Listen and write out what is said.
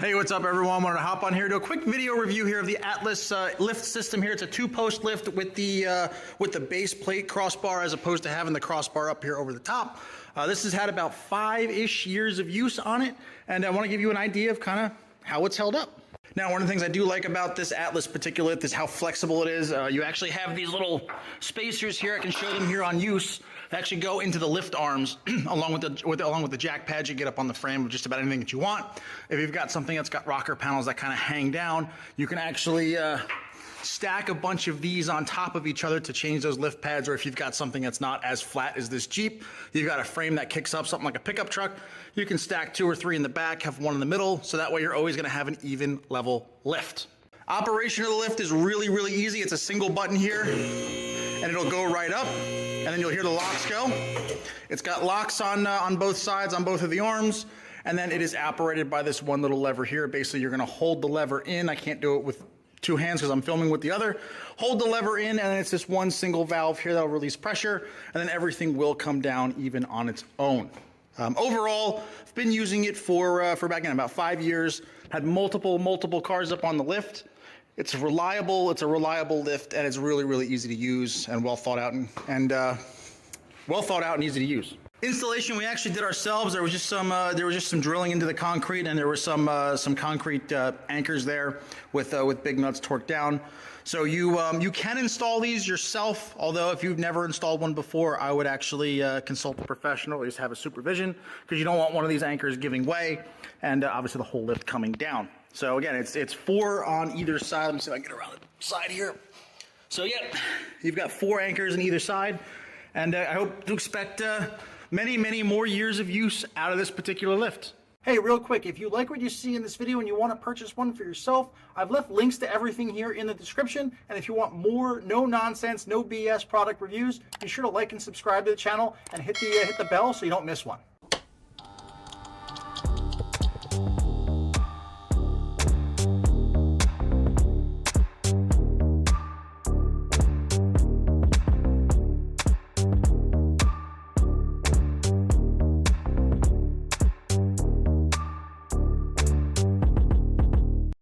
Hey, what's up everyone? Wanted to hop on here, do a quick video review here of the Atlas lift system here. It's a 2-post lift with the base plate crossbar as opposed to having the crossbar up here over the top. This has had about 5-ish years of use on it, and I want to give you an idea of kind of how it's held up. Now, one of the things I do like about this Atlas particular lift is how flexible it is. You actually have these little spacers here. I can show them here on use. They actually go into the lift arms along with the jack pads you get up on the frame of just about anything that you want. If you've got something that's got rocker panels that kind of hang down, you can actually stack a bunch of these on top of each other to change those lift pads. Or if you've got something that's not as flat as this Jeep, you've got a frame that kicks up something like a pickup truck, you can stack 2 or 3 in the back, have one in the middle, so that way you're always going to have an even level lift. Operation of the lift is really, really easy. It's a single button here and it'll go right up, and then you'll hear the locks go. It's got locks on both sides, on both of the arms, and then it is operated by this one little lever here. Basically, you're going to hold the lever in. I can't do it with 2 hands because I'm filming with the other. Hold the lever in, and then it's this one single valve here that'll release pressure, and then everything will come down even on its own. Overall, I've been using it for about 5 years. Had multiple cars up on the lift. It's reliable. It's a reliable lift, and it's really, really easy to use and well thought out and easy to use. Installation we actually did ourselves. There was just some drilling into the concrete, and there were some concrete anchors there with big nuts torqued down. So you can install these yourself, although if you've never installed one before, I would actually consult a professional, or just have a supervision, because you don't want one of these anchors giving way and obviously the whole lift coming down. So again, it's 4 on either side. Let me see if I can get around the side here. So yeah, you've got 4 anchors on either side, and I hope to expect many more years of use out of this particular lift. Hey, real quick, if you like what you see in this video and you want to purchase one for yourself, I've left links to everything here in the description. And if you want more no nonsense, no BS product reviews, be sure to like and subscribe to the channel and hit the bell so you don't miss one.